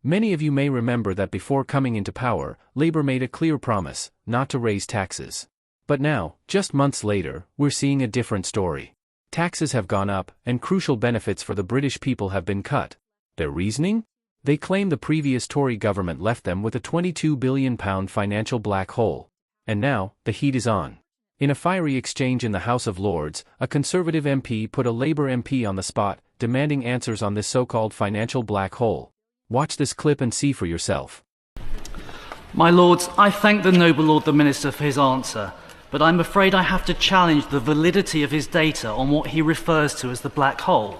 Many of you may remember that before coming into power, Labour made a clear promise not to raise taxes. But now, just months later, we're seeing a different story. Taxes have gone up, and crucial benefits for the British people have been cut. Their reasoning? They claim the previous Tory government left them with a £22 billion financial black hole. And now, the heat is on. In a fiery exchange in the House of Lords, a Conservative MP put a Labour MP on the spot, demanding answers on this so-called financial black hole. Watch this clip and see for yourself. My Lords, I thank the noble Lord the Minister for his answer, but I'm afraid I have to challenge the validity of his data on what he refers to as the black hole.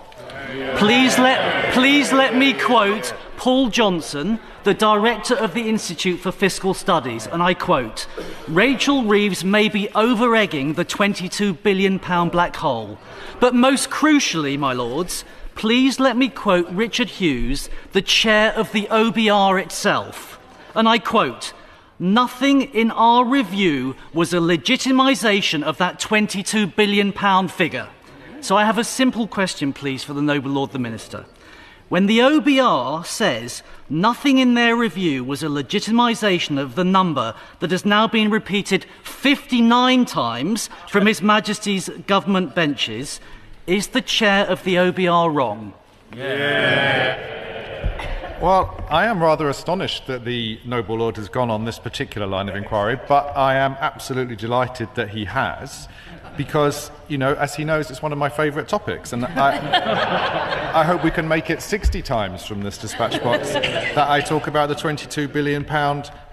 Please let me quote Paul Johnson, the director of the Institute for Fiscal Studies, and I quote, "Rachel Reeves may be over-egging the £22 billion black hole, but most crucially, my Lords, please let me quote Richard Hughes, the chair of the OBR itself, and I quote, 'Nothing in our review was a legitimisation of that £22 billion figure.'" So I have a simple question, please, for the noble Lord the Minister. When the OBR says nothing in their review was a legitimisation of the number that has now been repeated 59 times from His Majesty's government benches, is the chair of the OBR wrong? Well, I am rather astonished that the noble lord has gone on this particular line of inquiry, but I am absolutely delighted that he has, because, you know, as he knows, it's one of my favourite topics, and I hope we can make it 60 times from this dispatch box that I talk about the £22 billion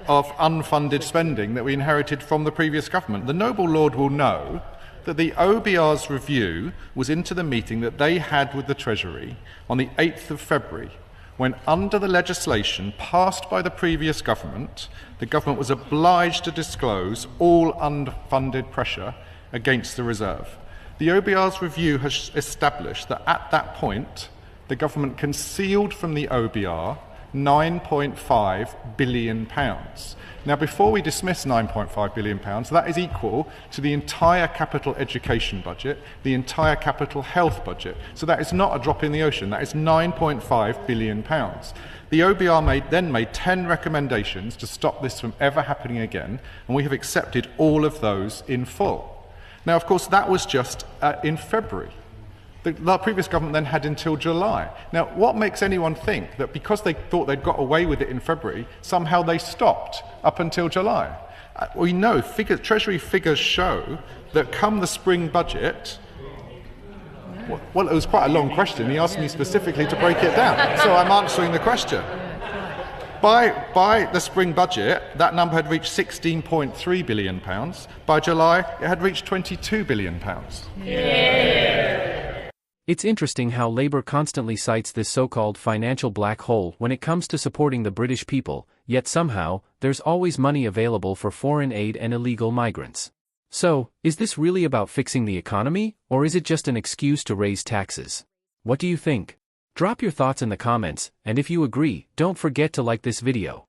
of unfunded spending that we inherited from the previous government. The noble lord will know that the OBR's review was into the meeting that they had with the Treasury on the 8th of February, when, under the legislation passed by the previous government, the government was obliged to disclose all unfunded pressure against the reserve. The OBR's review has established that at that point, the government concealed from the OBR £9.5 billion. Now, before we dismiss £9.5 billion, that is equal to the entire capital education budget, the entire capital health budget. So that is not a drop in the ocean. That is £9.5 billion. The OBR then made 10 recommendations to stop this from ever happening again, and we have accepted all of those in full. Now, of course, that was just in February. The previous government then had until July. Now, what makes anyone think that because they thought they'd got away with it in February, somehow they stopped up until July? We know Treasury figures show that come the spring budget. Well, it was quite a long question. He asked me specifically to break it down, so I'm answering the question. By the spring budget, that number had reached £16.3 billion. By July, it had reached £22 billion. It's interesting how Labour constantly cites this so-called financial black hole when it comes to supporting the British people, yet somehow, there's always money available for foreign aid and illegal migrants. So, is this really about fixing the economy, or is it just an excuse to raise taxes? What do you think? Drop your thoughts in the comments, and if you agree, don't forget to like this video.